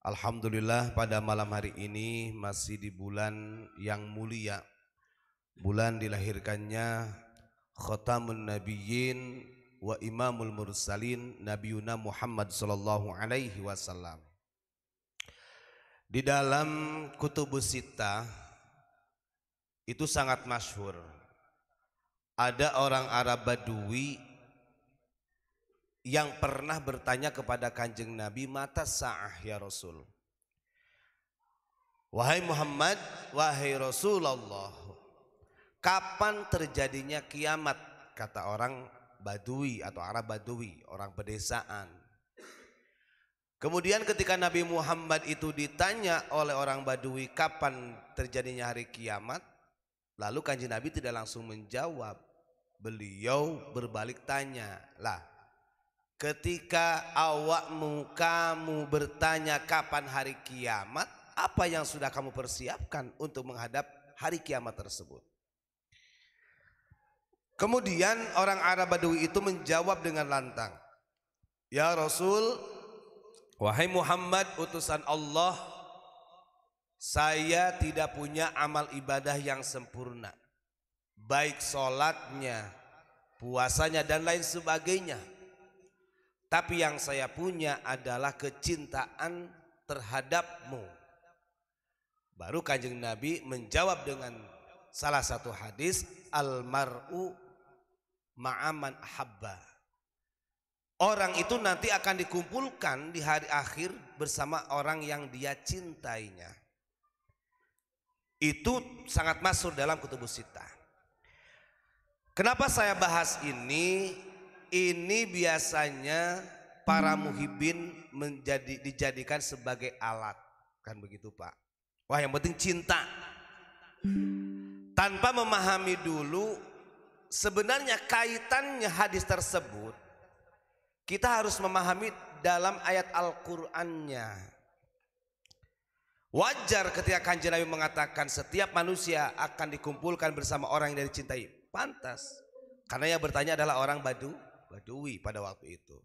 Alhamdulillah pada malam hari ini masih di bulan yang mulia, bulan dilahirkannya Khatamun Nabiyyin wa Imamul Mursalin Nabiyuna Muhammad sallallahu alaihi wasallam. Di dalam Kutubus Sittah itu sangat masyhur. Ada orang Arab Badui yang pernah bertanya kepada Kanjeng Nabi, "Mata sa'ah ya Rasul?" Wahai Muhammad, wahai Rasulullah, kapan terjadinya kiamat? Kata orang Badui atau Arab Badui, orang pedesaan. Kemudian ketika Nabi Muhammad itu ditanya oleh orang Badui kapan terjadinya hari kiamat, lalu Kanjeng Nabi tidak langsung menjawab. Beliau berbalik tanya, "Lah, ketika kamu bertanya kapan hari kiamat, apa yang sudah kamu persiapkan untuk menghadap hari kiamat tersebut?" Kemudian orang Arab Badui itu menjawab dengan lantang, "Ya Rasul, wahai Muhammad utusan Allah, saya tidak punya amal ibadah yang sempurna, baik sholatnya, puasanya dan lain sebagainya. Tapi yang saya punya adalah kecintaan terhadapmu." Baru Kanjeng Nabi menjawab dengan salah satu hadis, "Al-mar'u ma'aman ahabba." Orang itu nanti akan dikumpulkan di hari akhir bersama orang yang dia cintainya. Itu sangat masyhur dalam Kutubus Sittah. Kenapa saya bahas ini? Ini biasanya para muhibbin dijadikan sebagai alat, kan begitu Pak? Wah, yang penting cinta. Tanpa memahami dulu sebenarnya kaitannya hadis tersebut, kita harus memahami dalam ayat Al-Qur'annya. Wajar ketika Kanjeng Nabi mengatakan setiap manusia akan dikumpulkan bersama orang yang dicintai. Pantas, karena yang bertanya adalah orang Badui pada waktu itu.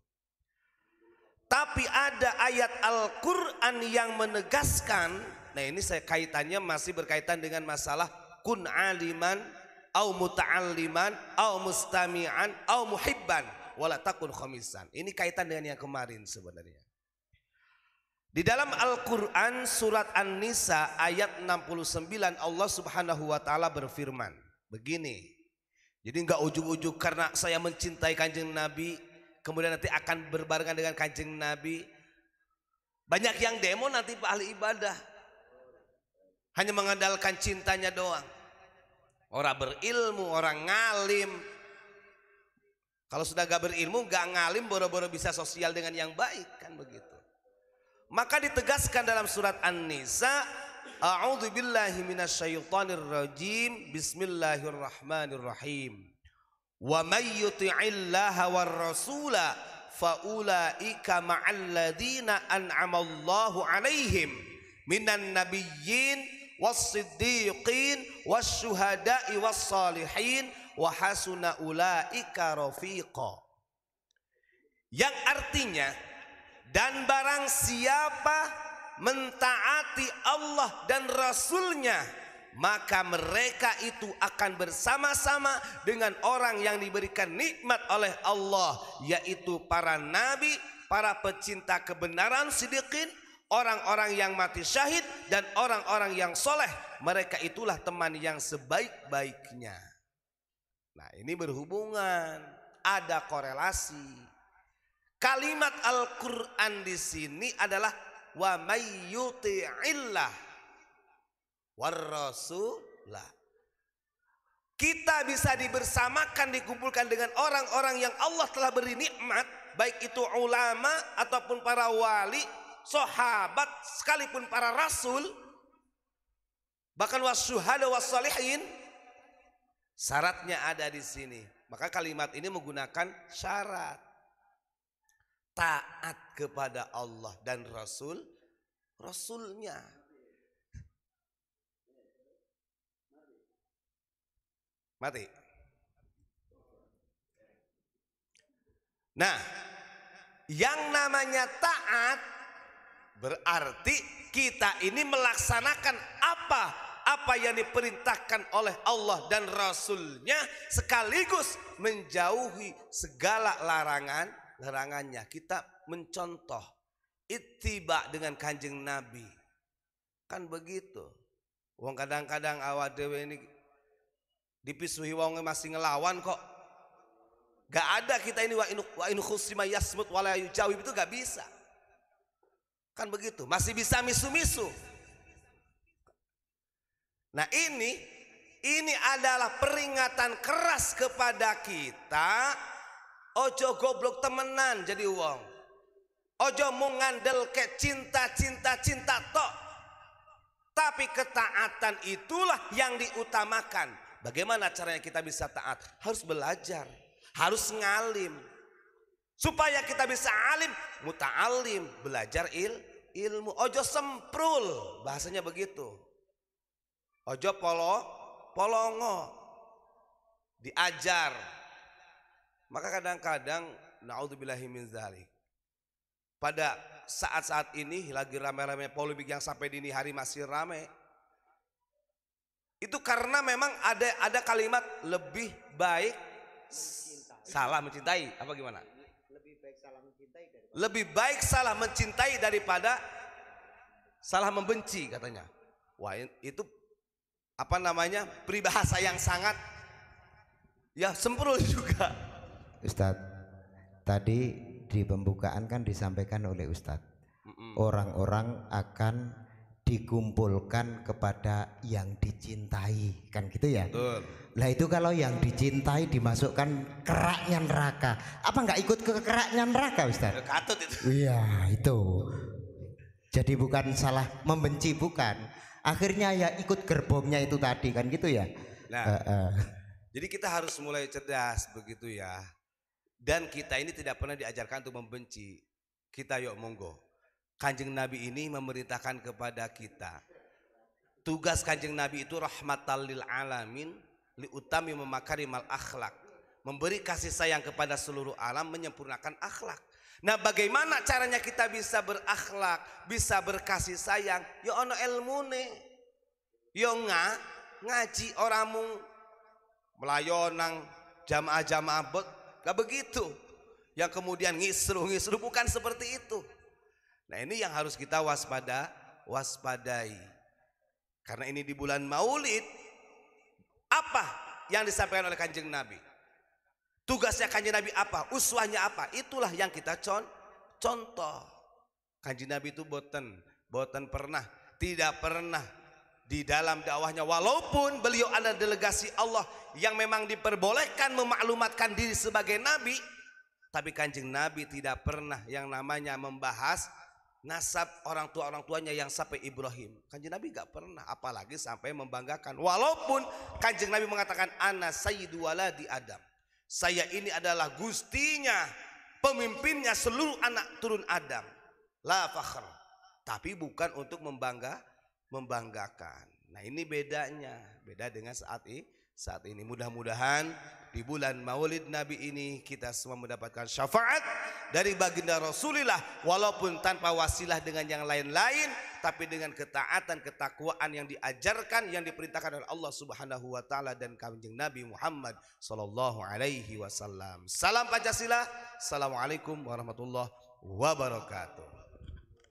Tapi ada ayat Al-Quran yang menegaskan, nah ini saya kaitannya masih berkaitan dengan masalah kun aliman au muta'alliman au mustami'an au muhibban wala takun khamisan. Ini kaitan dengan yang kemarin sebenarnya. Di dalam Al-Quran surat An-Nisa ayat 69 Allah subhanahu wa ta'ala berfirman begini. Jadi enggak ujuk-ujuk karena saya mencintai Kanjeng Nabi kemudian nanti akan berbarengan dengan Kanjeng Nabi. Banyak yang demo nanti Pak ahli ibadah, hanya mengandalkan cintanya doang. Orang berilmu, orang ngalim. Kalau sudah gak berilmu, gak ngalim, boro-boro bisa sosial dengan yang baik, kan begitu. Maka ditegaskan dalam surat An-Nisa, a'udzu billahi minasyaitonir rajim, bismillahirrahmanirrahim. Wa may yuti'illaha war rasula faulaika ma'al ladzina an'amallahu 'alaihim minan nabiyyin was-siddiqin wasyuhada'i was-salihin wa hasuna ulaika rafiqa. Yang artinya, dan barang siapa mentaati Allah dan Rasulnya, maka mereka itu akan bersama-sama dengan orang yang diberikan nikmat oleh Allah, yaitu para nabi, para pecinta kebenaran siddiqin, orang-orang yang mati syahid, dan orang-orang yang soleh. Mereka itulah teman yang sebaik-baiknya. Nah, ini berhubungan, ada korelasi. Kalimat Al-Quran di sini adalah wa may yuti'illah war rasulah. Kita bisa dibersamakan, dikumpulkan dengan orang-orang yang Allah telah beri nikmat, baik itu ulama ataupun para wali, sahabat, sekalipun para rasul, bahkan wasyuhada wassalihin. Syaratnya ada di sini. Maka kalimat ini menggunakan syarat. Taat kepada Allah dan Rasulnya. Mati. Nah, yang namanya taat Berarti kita ini melaksanakan apa yang diperintahkan oleh Allah dan Rasulnya, sekaligus menjauhi segala larangannya. Kita mencontoh ittiba dengan kanjeng Nabi. Kan begitu. Wong kadang-kadang awak dewe ini dipisuhi wong masih ngelawan kok. Gak ada kita ini wa in khusima yasmut wala yujawib, itu gak bisa. Kan begitu, masih bisa misu-misu. Nah ini adalah peringatan keras kepada kita. Ojo goblok temenan jadi wong. Ojo mau ngandel ke cinta tok. Tapi ketaatan itulah yang diutamakan. Bagaimana caranya kita bisa taat? Harus belajar, harus ngalim. Supaya kita bisa alim, muta'alim, belajar ilmu. Ojo semprul, bahasanya begitu. Ojo polongo, diajar. Maka kadang-kadang naudzubillahi min dzalik, pada saat-saat ini lagi rame-rame polemik yang sampai dini hari masih rame. Itu karena memang ada kalimat lebih baik salah mencintai, apa gimana? Lebih baik salah mencintai daripada salah membenci katanya. Wah, itu apa namanya? Peribahasa yang sangat ya semprul juga. Ustadz, tadi di pembukaan kan disampaikan oleh Ustadz, orang-orang akan dikumpulkan kepada yang dicintai, kan gitu ya? Betul. Lah itu kalau yang dicintai dimasukkan keraknya neraka, apa nggak ikut ke keraknya neraka, Ustadz? Katut itu. Iya itu. Jadi bukan salah membenci, bukan. Akhirnya ya ikut gerbongnya itu tadi, kan gitu ya? Nah, jadi kita harus mulai cerdas begitu ya. Dan kita ini tidak pernah diajarkan untuk membenci. Kita yuk monggo. Kanjeng Nabi ini memerintahkan kepada kita. Tugas kanjeng Nabi itu rahmatan lil alamin, liutami memakarimal akhlak. Memberi kasih sayang kepada seluruh alam, menyempurnakan akhlak. Nah, bagaimana caranya kita bisa berakhlak, bisa berkasih sayang? Ya ono ilmune. Ya ngaji oramu melayonang jamaah-jamaah gak begitu. Yang kemudian ngisru bukan seperti itu. Nah, ini yang harus kita waspadai. Karena ini di bulan Maulid, apa yang disampaikan oleh kanjeng Nabi? Tugasnya kanjeng Nabi apa? Uswahnya apa? Itulah yang kita contoh. Kanjeng Nabi itu tidak pernah di dalam dakwahnya, walaupun beliau ada delegasi Allah yang memang diperbolehkan memaklumatkan diri sebagai Nabi, tapi kanjeng Nabi tidak pernah yang namanya membahas nasab orang tuanya yang sampai Ibrahim. Kanjeng Nabi gak pernah, apalagi sampai membanggakan. Walaupun kanjeng Nabi mengatakan ana sayyidu waladi Adam, saya ini adalah gustinya, pemimpinnya seluruh anak turun Adam. La fakhr, tapi bukan untuk membanggakan. Nah, ini bedanya, beda dengan saat ini. Mudah-mudahan di bulan Maulid Nabi ini kita semua mendapatkan syafaat dari baginda Rasulullah, walaupun tanpa wasilah dengan yang lain-lain, tapi dengan ketaatan, ketakwaan yang diajarkan, yang diperintahkan oleh Allah Subhanahu wa taala dan kanjeng Nabi Muhammad sallallahu alaihi wasallam. Salam Pancasila. Assalamualaikum warahmatullahi wabarakatuh.